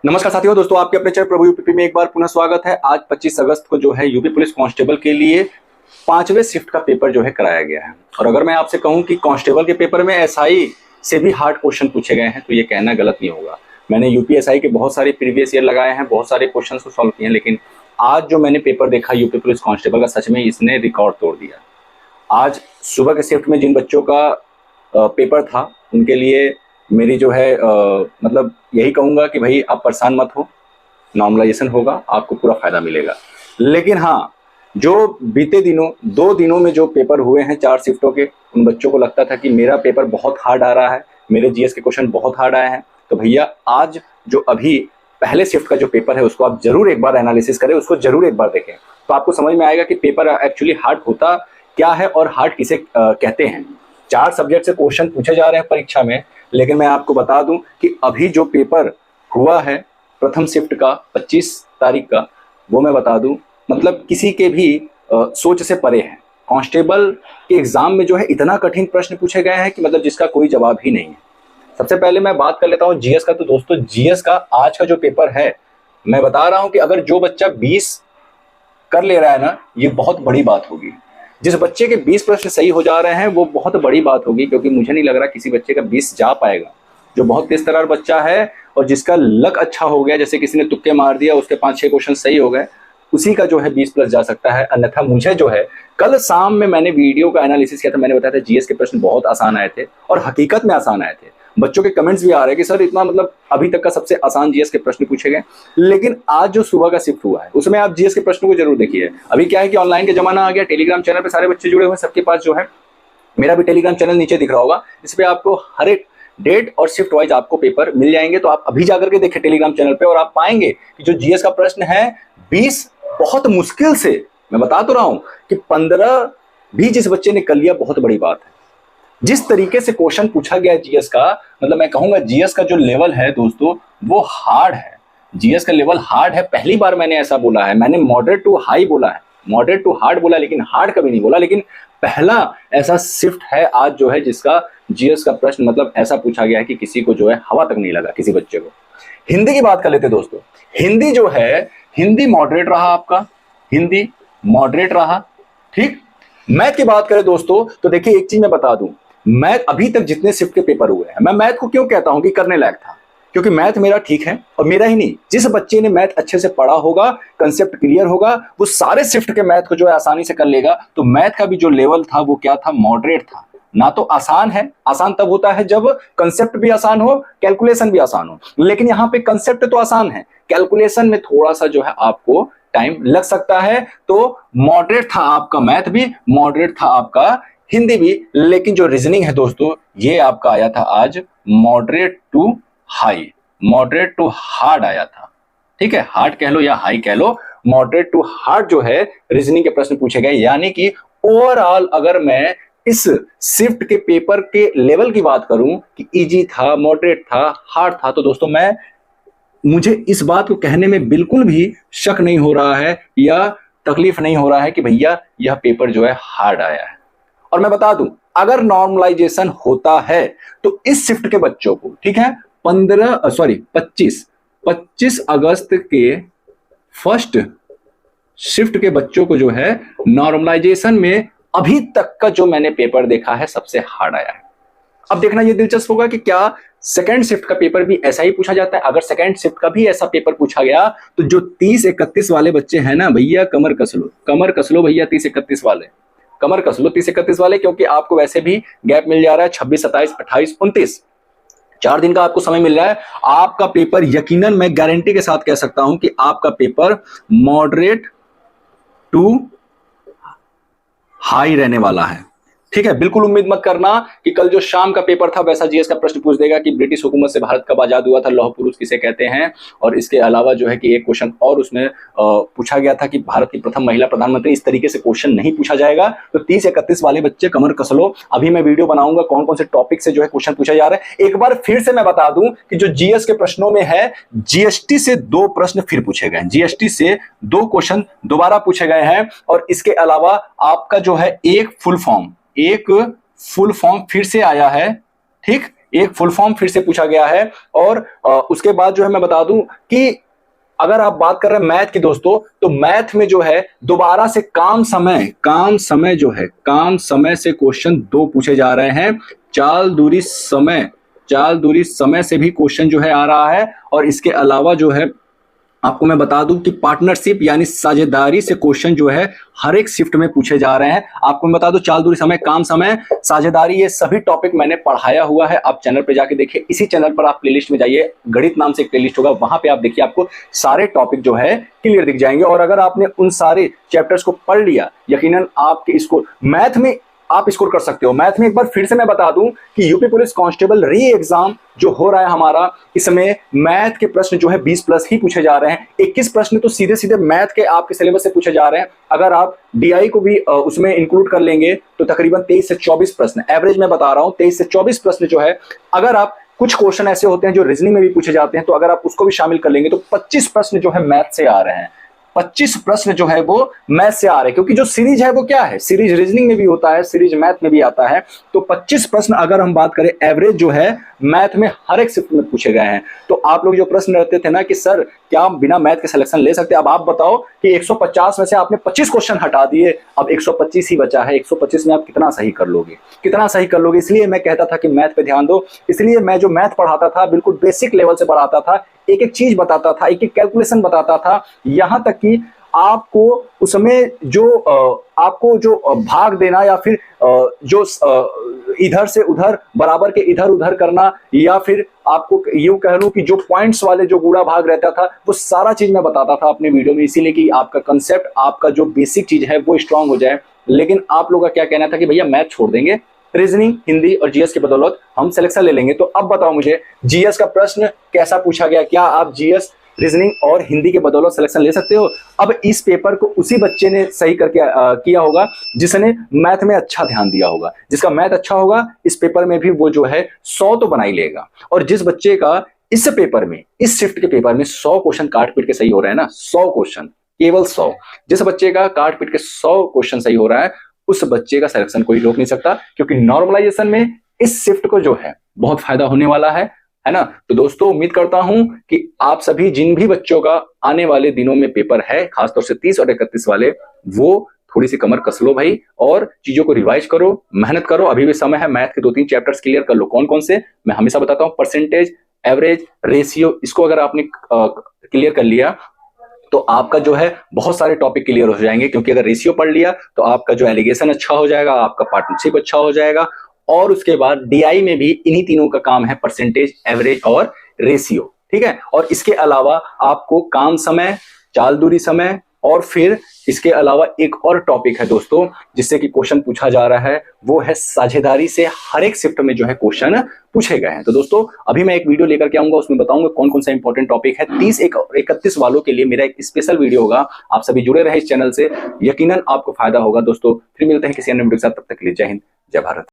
नमस्कार साथियों, दोस्तों आपके अपने चैनल प्रभु यूपी में एक बार पुनः स्वागत है। आज 25 अगस्त को जो है यूपी पुलिस कांस्टेबल के लिए 5वें शिफ्ट का पेपर जो है कराया गया है। और अगर मैं आपसे कहूं कि कांस्टेबल के पेपर में एसआई से भी हार्ड क्वेश्चन पूछे गए हैं तो ये कहना गलत नहीं होगा। मैंने यूपीएसआई के बहुत सारे प्रीवियस ईयर लगाए हैं, बहुत सारे क्वेश्चन को सॉल्व किए हैं, लेकिन आज जो मैंने पेपर देखा यूपी पुलिस कांस्टेबल का, सच में इसने रिकॉर्ड तोड़ दिया। आज सुबह के शिफ्ट में जिन बच्चों का पेपर था उनके लिए मेरी जो है मतलब यही कहूँगा कि भाई आप परेशान मत हो, नॉर्मलाइजेशन होगा, आपको पूरा फायदा मिलेगा। लेकिन हाँ, जो बीते दिनों 2 दिनों में जो पेपर हुए हैं 4 शिफ्टों के, उन बच्चों को लगता था कि मेरा पेपर बहुत हार्ड आ रहा है, मेरे जीएस के क्वेश्चन बहुत हार्ड आए हैं। तो भैया आज जो अभी पहले शिफ्ट का जो पेपर है उसको आप जरूर एक बार एनालिसिस करें, उसको जरूर एक बार देखें, तो आपको समझ में आएगा कि पेपर एक्चुअली हार्ड होता क्या है और हार्ड किसे कहते हैं। 4 सब्जेक्ट से क्वेश्चन पूछे जा रहे हैं परीक्षा में, लेकिन मैं आपको बता दूं कि अभी जो पेपर हुआ है प्रथम शिफ्ट का 25 तारीख का, वो मैं बता दूं मतलब किसी के भी सोच से परे है। कांस्टेबल के एग्जाम में जो है इतना कठिन प्रश्न पूछे गए हैं कि मतलब जिसका कोई जवाब ही नहीं है। सबसे पहले मैं बात कर लेता हूं जीएस का। तो दोस्तों जीएस का आज का जो पेपर है, मैं बता रहा हूं कि अगर जो बच्चा 20 कर ले रहा है ना, ये बहुत बड़ी बात होगी। जिस बच्चे के 20 प्रश्न सही हो जा रहे हैं वो बहुत बड़ी बात होगी, क्योंकि मुझे नहीं लग रहा किसी बच्चे का 20 जा पाएगा। जो बहुत तेज तर्रार बच्चा है और जिसका लक अच्छा हो गया, जैसे किसी ने तुक्के मार दिया, उसके 5-6 क्वेश्चन सही हो गए, उसी का जो है 20 प्लस जा सकता है। अन्यथा मुझे जो है, कल शाम में मैंने वीडियो का एनालिसिस किया था, मैंने बताया था जीएस के प्रश्न बहुत आसान आए थे और हकीकत में आसान आए थे। बच्चों के कमेंट्स भी आ रहे हैं कि सर इतना मतलब अभी तक का सबसे आसान जीएस के प्रश्न पूछे गए। लेकिन आज जो सुबह का शिफ्ट हुआ है उसमें आप जीएस के प्रश्नों को जरूर देखिए। अभी क्या है कि ऑनलाइन का जमाना आ गया, टेलीग्राम चैनल पे सारे बच्चे जुड़े हुए हैं, सबके पास जो है, मेरा भी टेलीग्राम चैनल नीचे दिख रहा होगा, इस पे आपको हर एक डेट और शिफ्ट वाइज आपको पेपर मिल जाएंगे। तो आप अभी जाकर के देखें टेलीग्राम चैनल पे और आप पाएंगे कि जो जीएस का प्रश्न है 20 बहुत मुश्किल से, मैं बता तो रहा हूं कि 15 भी जिस बच्चे ने कर लिया बहुत बड़ी बात है। जिस तरीके से क्वेश्चन पूछा गया जीएस का, मतलब मैं कहूंगा जीएस का जो लेवल है दोस्तों वो हार्ड है। जीएस का लेवल हार्ड है। पहली बार मैंने ऐसा बोला है, मैंने मॉडरेट टू हाई बोला है, मॉडरेट टू हार्ड बोला, लेकिन हार्ड कभी नहीं बोला। लेकिन पहला ऐसा शिफ्ट है आज जो है जिसका जीएस का प्रश्न मतलब ऐसा पूछा गया है कि किसी को जो है हवा तक नहीं लगा, किसी बच्चे को। हिंदी की बात कर लेते दोस्तों। हिंदी जो है, हिंदी मॉडरेट रहा आपका, हिंदी मॉडरेट रहा, ठीक। मैथ की बात करें दोस्तों तो देखिए एक चीज मैं बता दूं, मैथ अभी तक जितने शिफ्ट के पेपर हुए हैं, मैं मैथ को क्यों कहता हूं कि करने लायक था, क्योंकि मैथ मेरा ठीक है। और मेरा ही नहीं, जिस बच्चे ने मैथ अच्छे से पढ़ा होगा, कंसेप्ट क्लियर होगा, वो सारे शिफ्ट के मैथ को जो है आसानी से कर लेगा। तो मैथ का भी जो लेवल था वो क्या था, मॉडरेट था। ना तो आसान है, आसान तब होता है जब कंसेप्ट भी आसान हो, कैलकुलेशन भी आसान हो, लेकिन यहाँ पे कंसेप्ट तो आसान है, कैलकुलेशन में थोड़ा सा जो है आपको टाइम लग सकता है। तो मॉडरेट था आपका मैथ भी, मॉडरेट था आपका हिंदी भी। लेकिन जो रीजनिंग है दोस्तों, ये आपका आया था आज moderate to high, moderate to hard आया था, ठीक है। हार्ड कह लो या हाई कह लो, मॉडरेट टू हार्ड जो है रीजनिंग के प्रश्न पूछे गए। यानी कि ओवरऑल अगर मैं इस शिफ्ट के पेपर के लेवल की बात करूं कि इजी था, मॉडरेट था, हार्ड था, तो दोस्तों मुझे इस बात को कहने में बिल्कुल भी शक नहीं हो रहा है या तकलीफ नहीं हो रहा है कि भैया यह पेपर जो है हार्ड आया है। और मैं बता दूं, अगर नॉर्मलाइजेशन होता है तो इस शिफ्ट के बच्चों को, ठीक है, 25 अगस्त के फर्स्ट शिफ्ट के बच्चों को जो है नॉर्मलाइजेशन में अभी तक का जो मैंने पेपर देखा है सबसे हार्ड आया है। अब देखना ये दिलचस्प होगा कि क्या सेकंड शिफ्ट का पेपर भी ऐसा ही पूछा जाता है। अगर सेकंड शिफ्ट का भी ऐसा पेपर पूछा गया तो जो 30-31 वाले बच्चे हैं ना भैया, कमर कस लो, कमर कस लो भैया, 30-31 वाले, कमर कस लो 30-31 वाले, क्योंकि आपको वैसे भी गैप मिल जा रहा है 26, 27, 28, 29, 4 दिन का आपको समय मिल रहा है। आपका पेपर यकीनन मैं गारंटी के साथ कह सकता हूं कि आपका पेपर मॉडरेट टू हाई रहने वाला है, ठीक है। बिल्कुल उम्मीद मत करना कि कल जो शाम का पेपर था वैसा जीएस का प्रश्न पूछ देगा कि ब्रिटिश हुकूमत से भारत कब आजाद हुआ था, लौह पुरुष किसे कहते हैं। और इसके अलावा जो है कि एक क्वेश्चन और उसमें पूछा गया था कि भारत की प्रथम महिला प्रधानमंत्री। इस तरीके से क्वेश्चन नहीं पूछा जाएगा। तो 30-31 वाले बच्चे कमर कस लो। अभी मैं वीडियो बनाऊंगा कौन कौन से टॉपिक से जो है क्वेश्चन पूछा जा रहा है। एक बार फिर से मैं बता दूं कि जो जीएस के प्रश्नों में है, जीएसटी से 2 प्रश्न फिर पूछे गए, जीएसटी से 2 क्वेश्चन दोबारा पूछे गए हैं। और इसके अलावा आपका जो है एक फुल फॉर्म फिर से आया है, ठीक, एक फुल फॉर्म फिर से पूछा गया है। और उसके बाद जो है मैं बता दूं कि अगर आप बात कर रहे हैं मैथ की दोस्तों, तो मैथ में जो है दोबारा से काम समय जो है, काम समय से क्वेश्चन 2 पूछे जा रहे हैं। चाल दूरी समय से भी क्वेश्चन जो है आ रहा है। और इसके अलावा जो है आपको मैं बता दूं कि पार्टनरशिप यानी साझेदारी से क्वेश्चन जो है हर एक शिफ्ट में पूछे जा रहे हैं। आपको मैं बता दूं चाल दूरी समय, काम समय, साझेदारी, ये सभी टॉपिक मैंने पढ़ाया हुआ है। आप चैनल पे जाके देखिए, इसी चैनल पर आप प्लेलिस्ट में जाइए, गणित नाम से एक प्लेलिस्ट होगा, वहां पे आप देखिए, आपको सारे टॉपिक जो है क्लियर दिख जाएंगे। और अगर आपने उन सारे चैप्टर्स को पढ़ लिया, यकीनन आपके स्कोर मैथ में आप स्कोर कर सकते हो। मैथ में एक बार फिर से मैं बता दूं कि यूपी पुलिस कांस्टेबल री एग्जाम जो हो रहा है हमारा, इसमें मैथ के प्रश्न जो है 20 प्लस ही पूछे जा रहे हैं। 21 प्रश्न तो सीधे सीधे मैथ के आपके सिलेबस से पूछे जा रहे हैं। अगर आप डीआई को भी उसमें इंक्लूड कर लेंगे तो तकरीबन 23 से 24 प्रश्न, एवरेज मैं बता रहा हूं 23 से 24 प्रश्न जो है, अगर आप कुछ क्वेश्चन ऐसे होते हैं जो रीजनिंग में भी पूछे जाते हैं, तो अगर आप उसको भी शामिल कर लेंगे तो 25 प्रश्न जो है मैथ से आ रहे हैं। 25 प्रश्न जो है वो मैथ से आ रहे हैं, क्योंकि जो सीरीज है वो क्या है, सीरीज रीजनिंग में भी होता है, सीरीज मैथ में भी आता है। तो 25 प्रश्न अगर हम बात करें एवरेज जो है मैथ में हर एक शिफ्ट में पूछे गए हैं। तो आप लोग जो प्रश्न रहते थे ना कि सर क्या हम बिना मैथ के सिलेक्शन ले सकते हैं, अब आप बताओ कि 150 में से आपने 25 क्वेश्चन हटा दिए, अब 125 ही बचा है। 125 में आप कितना सही कर लोगे, कितना सही कर लोगे। इसलिए मैं कहता था कि मैथ पे ध्यान दो। इसलिए मैं जो मैथ पढ़ाता था बिल्कुल बेसिक लेवल से पढ़ाता था, एक एक चीज बताता था, एक एक कैलकुलेशन बताता था, यहां तक कि आपको उसमें जो आपको जो भाग देना या फिर जो इधर से उधर बराबर के इधर उधर करना, या फिर आपको यूं कह लूं कि जो पॉइंट्स वाले जो गुणा भाग रहता था, वो सारा चीज मैं बताता था अपने वीडियो में, इसीलिए कि आपका कंसेप्ट, आपका जो बेसिक चीज है वो स्ट्रांग हो जाए। लेकिन आप लोगों का क्या कहना था कि भैया मैथ छोड़ देंगे, रीजनिंग, हिंदी और जीएस की बदौलत हम सिलेक्शन ले लेंगे। तो अब बताओ मुझे जीएस का प्रश्न कैसा पूछा गया, क्या आप जीएस, रीजनिंग और हिंदी के बदौलत सिलेक्शन ले सकते हो? अब इस पेपर को उसी बच्चे ने सही करके किया होगा जिसने मैथ में अच्छा ध्यान दिया होगा। जिसका मैथ अच्छा होगा इस पेपर में भी वो जो है 100 तो बना ही लेगा। और जिस बच्चे का इस पेपर में, इस शिफ्ट के पेपर में 100 क्वेश्चन काट पीट के सही हो रहा है ना, 100 क्वेश्चन, केवल 100, जिस बच्चे का काट पीट के 100 क्वेश्चन सही हो रहा है, उस बच्चे का सिलेक्शन कोई रोक नहीं सकता, क्योंकि नॉर्मलाइजेशन में इस शिफ्ट को जो है बहुत फायदा होने वाला है ना। तो दोस्तों उम्मीद करता हूं कि आप सभी, जिन भी बच्चों का आने वाले दिनों में पेपर है, खासतौर से 30 और 31 वाले, वो थोड़ी सी कमर कस लो भाई और चीजों को रिवाइज करो, मेहनत करो। अभी भी समय है, मैथ के 2-3 चैप्टर्स क्लियर कर लो। कौन कौन से मैं हमेशा बताता हूं, परसेंटेज, एवरेज, रेशियो, इसको अगर आपने क्लियर कर लिया तो आपका जो है बहुत सारे टॉपिक क्लियर हो जाएंगे। क्योंकि अगर रेशियो पढ़ लिया तो आपका जो एलिगेशन अच्छा हो जाएगा, आपका पार्टनरशिप अच्छा हो जाएगा। और उसके बाद डीआई में भी इन्हीं तीनों का काम है, परसेंटेज, एवरेज और रेशियो, ठीक है। और इसके अलावा आपको काम समय, चाल दूरी समय, और फिर इसके अलावा एक और टॉपिक है दोस्तों जिससे कि क्वेश्चन पूछा जा रहा है, वो है साझेदारी से हर एक शिफ्ट में जो है क्वेश्चन पूछे गए हैं। तो दोस्तों अभी मैं एक वीडियो लेकर के आऊंगा, उसमें बताऊंगा कौन कौन सा इंपॉर्टेंट टॉपिक है। 30 और 31 वालों के लिए मेरा एक स्पेशल वीडियो होगा। आप सभी जुड़े रहे इस चैनल से, यकीनन आपको फायदा होगा दोस्तों। फिर मिलते हैं किसी अन्य वीडियो के साथ, तब तक के लिए जय हिंद, जय भारत।